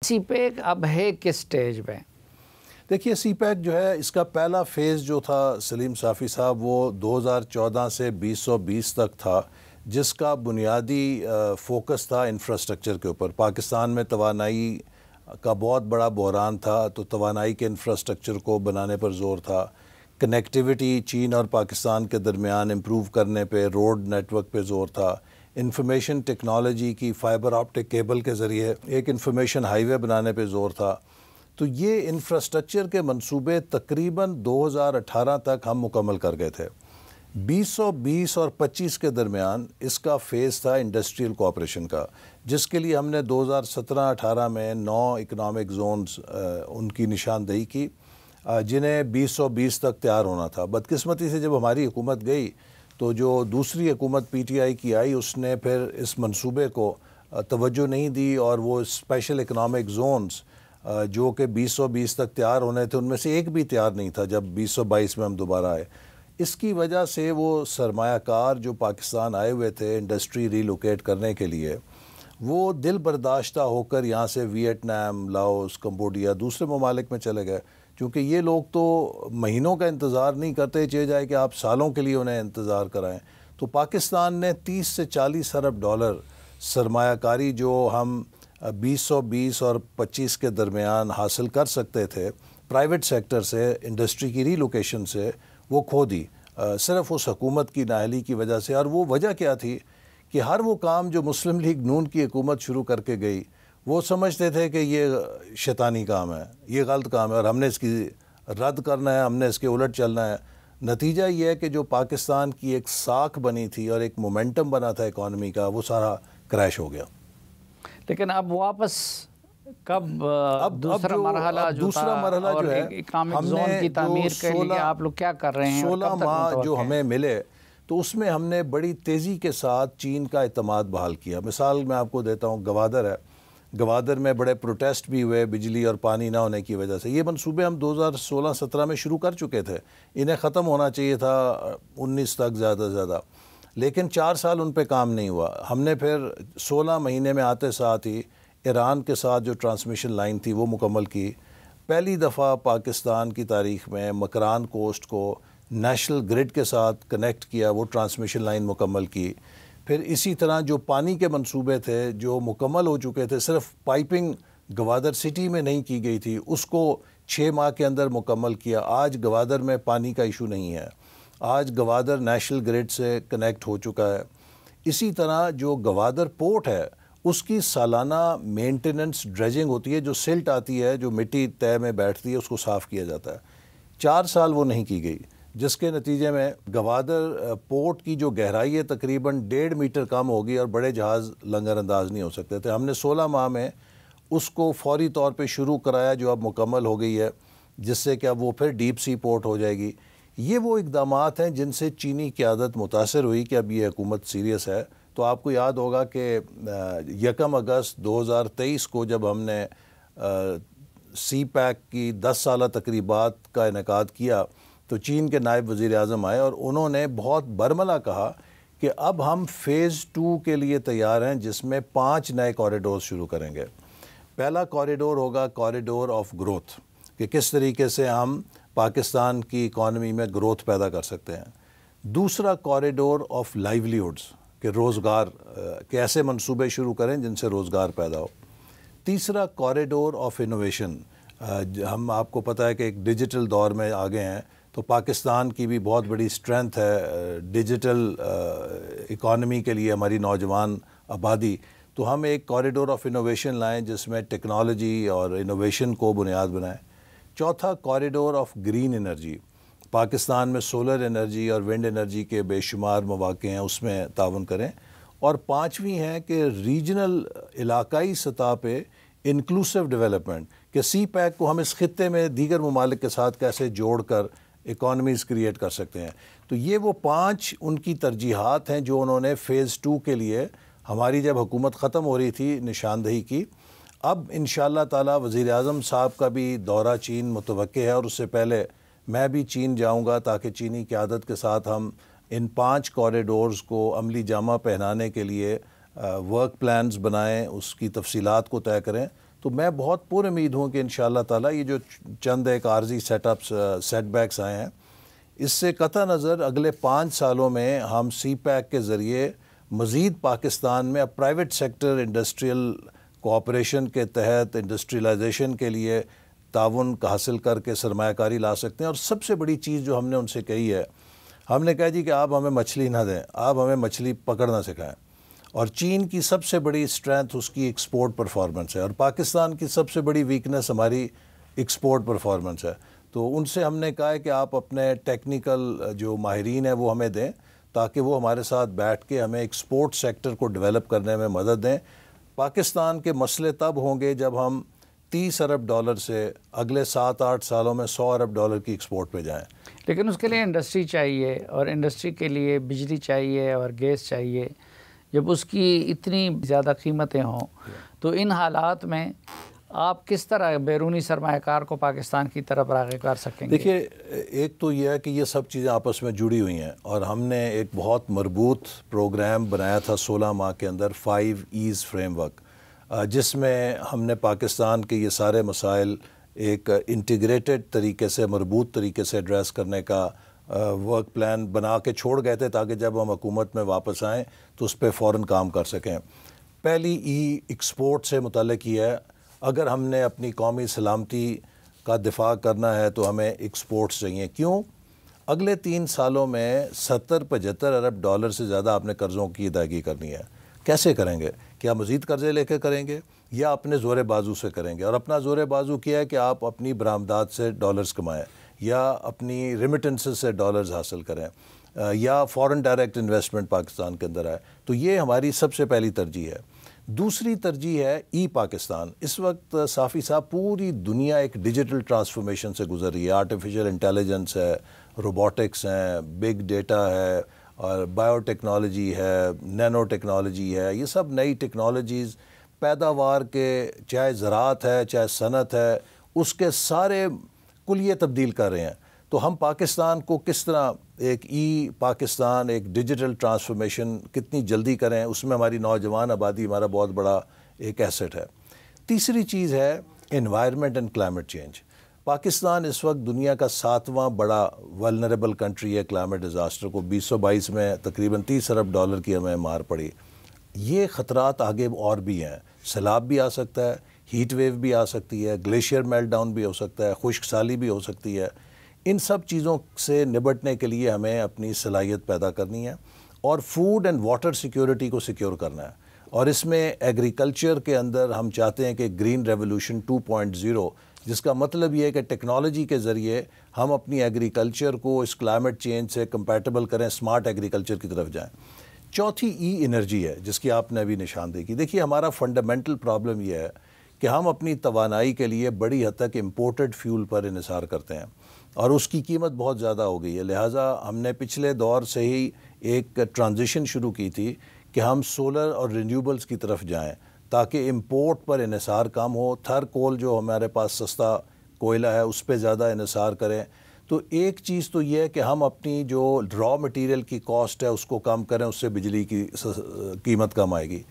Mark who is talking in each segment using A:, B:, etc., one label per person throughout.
A: سی pack اب ہے کس سٹیج پہ؟
B: دیکھیے سی پیک جو ہے اس کا پہلا فیز جو تھا سلیم صافی صاحب وہ 2014 سے 2020 تک تھا، جس کا بنیادی فوکس تھا انفراسٹرکچر کے اوپر۔ پاکستان میں توانائی کا بہت بڑا بحران تھا، تو توانائی کے انفراسٹرکچر کو بنانے پر زور تھا، کنیکٹیوٹی چین اور پاکستان کے درمیان امپروو کرنے پہ، روڈ نیٹ ورک پہ زور تھا، انفارمیشن ٹیکنالوجی کی فائبر آپٹک کیبل کے ذریعے ایک انفارمیشن ہائی وے بنانے پہ زور تھا۔ تو یہ انفراسٹرکچر کے منصوبے تقریباً 2018 تک ہم مکمل کر گئے تھے۔ 2020 اور 25 کے درمیان اس کا فیز تھا انڈسٹریل کوآپریشن کا، جس کے لیے ہم نے 2017-18 میں 9 اکنامک زونز ان کی نشاندہی کی، جنہیں 2020 تک تیار ہونا تھا۔ بدقسمتی سے جب ہماری حکومت گئی تو جو دوسری حکومت پی ٹی آئی کی آئی، اس نے پھر اس منصوبے کو توجہ نہیں دی، اور وہ اسپیشل اکنامک زونز جو کہ 2020 تک تیار ہونے تھے، ان میں سے ایک بھی تیار نہیں تھا جب 2022 میں ہم دوبارہ آئے۔ اس کی وجہ سے وہ سرمایہ کار جو پاکستان آئے ہوئے تھے انڈسٹری ریلوکیٹ کرنے کے لیے، وہ دل برداشتہ ہو کر یہاں سے ویتنام، لاؤس، کمبوڈیا، دوسرے ممالک میں چلے گئے، کیونکہ یہ لوگ تو مہینوں کا انتظار نہیں کرتے، چاہے جائے کہ آپ سالوں کے لیے انہیں انتظار کرائیں۔ تو پاکستان نے 30 سے 40 ارب ڈالر سرمایہ کاری جو ہم 2020 اور 25 کے درمیان حاصل کر سکتے تھے پرائیویٹ سیکٹر سے، انڈسٹری کی ری لوکیشن سے، وہ کھو دی، صرف اس حکومت کی نااہلی کی وجہ سے۔ اور وہ وجہ کیا تھی کہ ہر وہ کام جو مسلم لیگ نون کی حکومت شروع کر کے گئی، وہ سمجھتے تھے کہ یہ شیطانی کام ہے، یہ غلط کام ہے، اور ہم نے اس کی رد کرنا ہے، ہم نے اس کے الٹ چلنا ہے۔ نتیجہ یہ ہے کہ جو پاکستان کی ایک ساکھ بنی تھی اور ایک مومنٹم بنا تھا اکانومی کا، وہ سارا کریش ہو گیا۔
A: لیکن اب واپس کب دوسرا مرحلہ جو ہے اکنامک زون کی تعمیر کے لیے آپ لوگ کیا کر رہے ہیں؟
B: 16 ماہ جو ہمیں ملے تو اس میں ہم نے بڑی تیزی کے ساتھ چین کا اعتماد بحال کیا۔ مثال میں آپ کو دیتا ہوں، گوادر ہے، گوادر میں بڑے پروٹیسٹ بھی ہوئے بجلی اور پانی نہ ہونے کی وجہ سے۔ یہ منصوبے ہم 2016-17 میں شروع کر چکے تھے، انہیں ختم ہونا چاہیے تھا 19 تک زیادہ سے زیادہ، لیکن 4 سال ان پہ کام نہیں ہوا۔ ہم نے پھر 16 مہینے میں آتے ساتھ ہی ایران کے ساتھ جو ٹرانسمیشن لائن تھی وہ مکمل کی۔ پہلی دفعہ پاکستان کی تاریخ میں مکران کوسٹ کو نیشنل گرڈ کے ساتھ کنیکٹ کیا، وہ ٹرانسمیشن لائن مکمل کی۔ پھر اسی طرح جو پانی کے منصوبے تھے جو مکمل ہو چکے تھے، صرف پائپنگ گوادر سٹی میں نہیں کی گئی تھی، اس کو 6 ماہ کے اندر مکمل کیا۔ آج گوادر میں پانی کا ایشو نہیں ہے، آج گوادر نیشنل گرڈ سے کنیکٹ ہو چکا ہے۔ اسی طرح جو گوادر پورٹ ہے، اس کی سالانہ مینٹیننس ڈریجنگ ہوتی ہے، جو سلٹ آتی ہے جو مٹی تہہ میں بیٹھتی ہے، اس کو صاف کیا جاتا ہے۔ 4 سال وہ نہیں کی گئی، جس کے نتیجے میں گوادر پورٹ کی جو گہرائی ہے تقریباً 1.5 میٹر کم ہوگی، اور بڑے جہاز لنگر انداز نہیں ہو سکتے تھے۔ ہم نے 16 ماہ میں اس کو فوری طور پہ شروع کرایا، جو اب مکمل ہو گئی ہے، جس سے کہ اب وہ پھر ڈیپ سی پورٹ ہو جائے گی۔ یہ وہ اقدامات ہیں جن سے چینی قیادت متاثر ہوئی کہ اب یہ حکومت سیریس ہے۔ تو آپ کو یاد ہوگا کہ 1 اگست 2023 کو جب ہم نے سی پیک کی 10 سالہ تقریبات کا انعقاد کیا، تو چین کے نائب وزیر اعظم آئے اور انہوں نے بہت برملا کہا کہ اب ہم فیز 2 کے لیے تیار ہیں، جس میں 5 نئے کوریڈور شروع کریں گے۔ پہلا کوریڈور ہوگا کوریڈور آف گروتھ، کہ کس طریقے سے ہم پاکستان کی اکانومی میں گروتھ پیدا کر سکتے ہیں۔ دوسرا کوریڈور آف لائیولیہوڈز، کہ روزگار کے ایسے منصوبے شروع کریں جن سے روزگار پیدا ہو۔ تیسرا کوریڈور آف انوویشن، ہم آپ کو پتہ ہے کہ ایک ڈیجیٹل دور میں آگے ہیں، تو پاکستان کی بھی بہت بڑی اسٹرینتھ ہے ڈیجیٹل اکانومی کے لیے، ہماری نوجوان آبادی۔ تو ہم ایک کوریڈور آف انوویشن لائیں جس میں ٹیکنالوجی اور انوویشن کو بنیاد بنائیں۔ چوتھا corridor of green energy, Pakistan میں سولر انرجی اور ونڈ انرجی کے بے شمار مواقع ہیں، اس میں تعاون کریں۔ اور 5ویں ہے کہ ریجنل علاقائی سطح پہ انکلوسیو ڈیولپمنٹ، کہ سی پیک کو ہم اس خطے میں دیگر ممالک کے ساتھ کیسے جوڑ کر اکانومیز کریٹ کر سکتے ہیں۔ تو یہ وہ 5 ان کی ترجیحات ہیں جو انہوں نے فیز 2 کے لیے ہماری جب حکومت ختم ہو رہی تھی نشاندہی کی۔ اب انشاءاللہ تعالی وزیر اعظم صاحب کا بھی دورہ چین متوقع ہے، اور اس سے پہلے میں بھی چین جاؤں گا، تاکہ چینی قیادت کے ساتھ ہم ان 5 کوریڈورز کو عملی جامہ پہنانے کے لیے ورک پلانز بنائیں، اس کی تفصیلات کو طے کریں۔ تو تو میں بہت پر امید ہوں کہ انشاءاللہ تعالی یہ جو چند ایک عارضی سیٹ بیکس آئے ہیں، اس سے قطع نظر اگلے 5 سالوں میں ہم سی پیک کے ذریعے مزید پاکستان میں اب پرائیویٹ سیکٹر انڈسٹریل کوآپریشن کے تحت انڈسٹریلائزیشن کے لیے تعاون حاصل کر کے سرمایہ کاری لا سکتے ہیں۔ اور سب سے بڑی چیز جو ہم نے ان سے کہی ہے، ہم نے کہا جی کہ آپ ہمیں مچھلی نہ دیں، آپ ہمیں مچھلی پکڑنا سکھائیں۔ اور چین کی سب سے بڑی اسٹرینتھ اس کی ایکسپورٹ پرفارمنس ہے، اور پاکستان کی سب سے بڑی ویکنس ہماری ایکسپورٹ پرفارمنس ہے۔ تو ان سے ہم نے کہا ہے کہ آپ اپنے ٹیکنیکل جو ماہرین ہیں وہ ہمیں دیں، تاکہ وہ ہمارے ساتھ بیٹھ کے ہمیں ایکسپورٹ سیکٹر کو ڈیولپ کرنے میں مدد دیں۔ پاکستان کے مسئلے تب ہوں گے جب ہم 30 ارب ڈالر سے اگلے 7-8 سالوں میں 100 ارب ڈالر کی ایکسپورٹ پہ جائیں۔
A: لیکن اس کے لیے انڈسٹری چاہیے، اور انڈسٹری کے لیے بجلی چاہیے اور گیس چاہیے۔ جب اس کی اتنی زیادہ قیمتیں ہوں تو ان حالات میں آپ کس طرح بیرونی سرمایہ کار کو پاکستان کی طرف راغب کر سکیں گے؟
B: دیکھیے، ایک تو یہ ہے کہ یہ سب چیزیں آپس میں جڑی ہوئی ہیں، اور ہم نے ایک بہت مربوط پروگرام بنایا تھا 16 ماہ کے اندر 5 ایز فریم ورک، جس میں ہم نے پاکستان کے یہ سارے مسائل ایک انٹیگریٹڈ طریقے سے، مربوط طریقے سے ایڈریس کرنے کا ورک پلان بنا کے چھوڑ گئے تھے، تاکہ جب ہم حکومت میں واپس آئیں تو اس پہ فوراً کام کر سکیں۔ پہلی ایکسپورٹ سے متعلق یہ ہے، اگر ہم نے اپنی قومی سلامتی کا دفاع کرنا ہے تو ہمیں ایکسپورٹس چاہیے۔ کیوں؟ اگلے 3 سالوں میں 70-75 ارب ڈالر سے زیادہ آپ نے قرضوں کی ادائیگی کرنی ہے۔ کیسے کریں گے؟ کیا مزید قرضے لے کے کریں گے، یا اپنے زور بازو سے کریں گے؟ اور اپنا زور بازو کیا ہے کہ آپ اپنی برآمدات سے ڈالرز کمائیں، یا اپنی ریمیٹنسز سے ڈالرز حاصل کریں، یا فورن ڈائریکٹ انویسٹمنٹ پاکستان کے اندر آئے۔ تو یہ ہماری سب سے پہلی ترجیح ہے۔ دوسری ترجیح ہے ای پاکستان۔ اس وقت صافی صاحب پوری دنیا ایک ڈیجیٹل ٹرانسفارمیشن سے گزر رہی ہے۔ آرٹیفیشل انٹیلیجنس ہے، روبوٹکس ہیں، بگ ڈیٹا ہے، اور بائیو ٹیکنالوجی ہے، نینو ٹیکنالوجی ہے۔ یہ سب نئی ٹیکنالوجیز پیداوار کے، چاہے زراعت ہے، چاہے صنعت ہے، اس کے سارے کلیے تبدیل کر رہے ہیں۔ تو ہم پاکستان کو کس طرح ایک ای پاکستان، ایک ڈیجیٹل ٹرانسفارمیشن کتنی جلدی کریں، اس میں ہماری نوجوان آبادی ہمارا بہت بڑا ایک ایسٹ ہے۔ تیسری چیز ہے environment and climate change. Pakistan اس وقت دنیا کا 7واں بڑا ولنریبل کنٹری ہے کلائمیٹ ڈیزاسٹر کو۔ 2022 میں تقریباً 30 ارب ڈالر کی ہمیں مار پڑی۔ یہ خطرات آگے اور بھی ہیں، سیلاب بھی آ سکتا ہے، ہیٹ ویو بھی آ سکتی ہے، گلیشیئر میلٹ ڈاؤن بھی ہو سکتا ہے، خشک سالی بھی ہو سکتی ہے۔ ان سب چیزوں سے نبٹنے کے لیے ہمیں اپنی صلاحیت پیدا کرنی ہے، اور فوڈ اینڈ واٹر سیکیورٹی کو سیکیور کرنا ہے۔ اور اس میں ایگریکلچر کے اندر ہم چاہتے ہیں کہ گرین ریولوشن 2.0، جس کا مطلب یہ ہے کہ ٹیکنالوجی کے ذریعے ہم اپنی ایگریکلچر کو اس کلائمیٹ چینج سے کمپیٹیبل کریں، سمارٹ ایگریکلچر کی طرف جائیں۔ چوتھی ای انرجی ہے، جس کی آپ نے ابھی نشاندہی کی۔ دیکھیے، ہمارا فنڈامنٹل پرابلم یہ ہے کہ ہم اپنی توانائی کے لیے بڑی حد تک امپورٹڈ فیول پر انحصار کرتے ہیں، اور اس کی قیمت بہت زیادہ ہو گئی ہے۔ لہٰذا ہم نے پچھلے دور سے ہی ایک ٹرانزیشن شروع کی تھی کہ ہم سولر اور رینیوبلز کی طرف جائیں، تاکہ امپورٹ پر انحصار کم ہو۔ تھر کول جو ہمارے پاس سستا کوئلہ ہے، اس پہ زیادہ انحصار کریں۔ تو ایک چیز تو یہ ہے کہ ہم اپنی جو را مٹیریل کی کاسٹ ہے اس کو کم کریں، اس سے بجلی کی قیمت کم آئے گی۔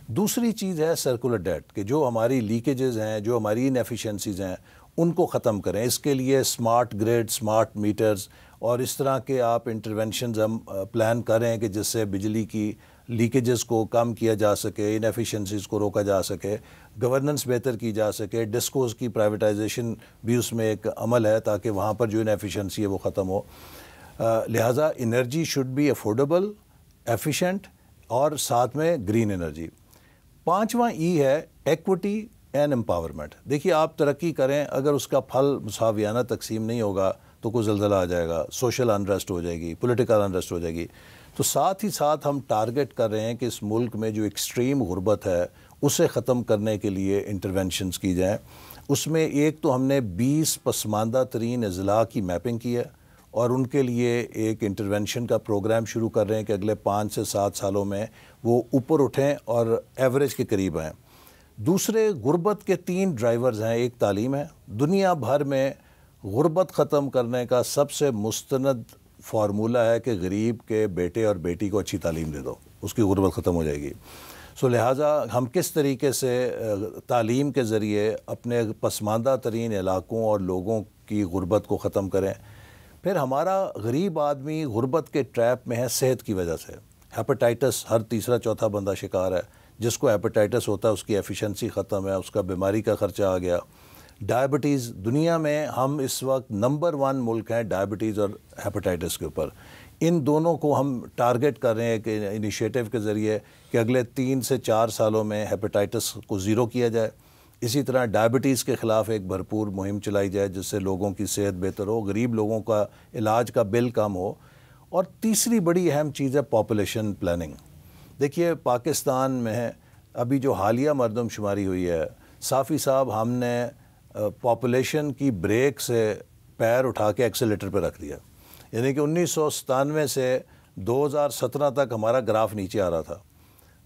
B: دوسری چیز ہے سرکولر ڈیٹ، کہ جو ہماری لیکیجز ہیں، جو ہماری انیفیشنسیز ہیں، ان کو ختم کریں۔ اس کے لیے سمارٹ گریڈ، سمارٹ میٹرز اور اس طرح کے آپ انٹرونشنز ہم پلان کریں کہ جس سے بجلی کی لیکیجز کو کم کیا جا سکے، انیفیشنسیز کو روکا جا سکے، گورننس بہتر کی جا سکے۔ ڈسکوز کی پرائیویٹائزیشن بھی اس میں ایک عمل ہے، تاکہ وہاں پر جو انیفیشنسی ہے وہ ختم ہو۔ لہٰذا energy should be affordable, efficient, اور ساتھ میں گرین انرجی۔ 5واں ای ہے ایکوٹی اینڈ امپاورمنٹ۔ دیکھیے، آپ ترقی کریں، اگر اس کا پھل مساویانہ تقسیم نہیں ہوگا تو کوئی زلزلہ آ جائے گا، سوشل انریسٹ ہو جائے گی، پولیٹیکل انریسٹ ہو جائے گی۔ تو ساتھ ہی ساتھ ہم ٹارگٹ کر رہے ہیں کہ اس ملک میں جو ایکسٹریم غربت ہے اسے ختم کرنے کے لیے انٹرونشنز کی جائیں۔ اس میں ایک تو ہم نے 20 پسماندہ ترین اضلاع کی میپنگ کی ہے، اور ان کے لیے ایک انٹرونشن کا پروگرام شروع کر رہے ہیں کہ اگلے 5 سے 7 سالوں میں وہ اوپر اٹھیں اور ایوریج کے قریب آئیں۔ دوسرے غربت کے 3 ڈرائیورز ہیں۔ ایک تعلیم ہے۔ دنیا بھر میں غربت ختم کرنے کا سب سے مستند فارمولہ ہے کہ غریب کے بیٹے اور بیٹی کو اچھی تعلیم دے دو، اس کی غربت ختم ہو جائے گی۔ سو لہٰذا ہم کس طریقے سے تعلیم کے ذریعے اپنے پسماندہ ترین علاقوں اور لوگوں کی غربت کو ختم کریں. پھر ہمارا غریب آدمی غربت کے ٹریپ میں ہے صحت کی وجہ سے. ہیپاٹائٹس ہر تیسرا چوتھا بندہ شکار ہے. جس کو ہیپاٹائٹس ہوتا ہے اس کی ایفیشنسی ختم ہے, اس کا بیماری کا خرچہ آ گیا. ڈائبٹیز, دنیا میں ہم اس وقت نمبر 1 ملک ہیں ڈائبٹیز اور ہیپاٹائٹس کے اوپر. ان دونوں کو ہم ٹارگٹ کر رہے ہیں کہ انیشیٹو کے ذریعے کہ اگلے 3 سے 4 سالوں میں ہیپاٹائٹس کو زیرو کیا جائے. اسی طرح ڈائبٹیز کے خلاف ایک بھرپور مہم چلائی جائے جس سے لوگوں کی صحت بہتر ہو, غریب لوگوں کا علاج کا بل کم ہو. اور تیسری بڑی اہم چیز ہے پاپولیشن پلاننگ. دیکھیے پاکستان میں ابھی جو حالیہ مردم شماری ہوئی ہے, صافی صاحب ہم نے پاپولیشن کی بریک سے پیر اٹھا کے ایکسیلیٹر پہ رکھ دیا. یعنی کہ 1997 سے 2017 تک ہمارا گراف نیچے آ رہا تھا.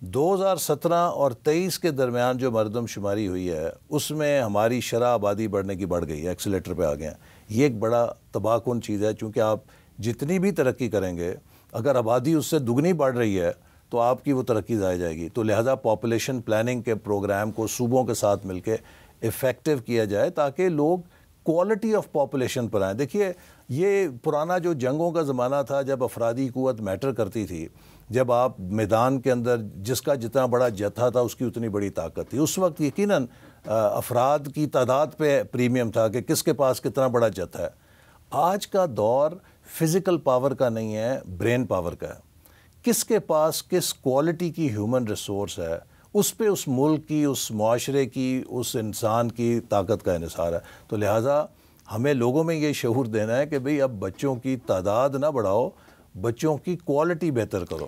B: 2017 اور 23 کے درمیان جو مردم شماری ہوئی ہے اس میں ہماری شرح آبادی بڑھنے کی بڑھ گئی ہے, ایکسیلیٹر پہ آ گئے ہیں. یہ ایک بڑا تباہ کن چیز ہے, چونکہ آپ جتنی بھی ترقی کریں گے اگر آبادی اس سے دگنی بڑھ رہی ہے تو آپ کی وہ ترقی ضائع جائے گی. تو لہذا پاپولیشن پلاننگ کے پروگرام کو صوبوں کے ساتھ مل کے افیکٹو کیا جائے تاکہ لوگ کوالٹی آف پاپولیشن پر آئیں. دیکھیے یہ پرانا جو جنگوں کا زمانہ تھا جب افرادی قوت میٹر کرتی تھی, جب آپ میدان کے اندر جس کا جتنا بڑا جتھا تھا اس کی اتنی بڑی طاقت تھی. اس وقت یقیناً افراد کی تعداد پہ پریمیم تھا کہ کس کے پاس کتنا بڑا جتھا ہے. آج کا دور فزیکل پاور کا نہیں ہے, برین پاور کا ہے. کس کے پاس کس کوالٹی کی ہیومن ریسورس ہے اس پہ اس ملک کی, اس معاشرے کی, اس انسان کی طاقت کا انحصار ہے. تو لہٰذا ہمیں لوگوں میں یہ شعور دینا ہے کہ بھئی اب بچوں کی تعداد نہ بڑھاؤ, بچوں کی کوالٹی بہتر کرو.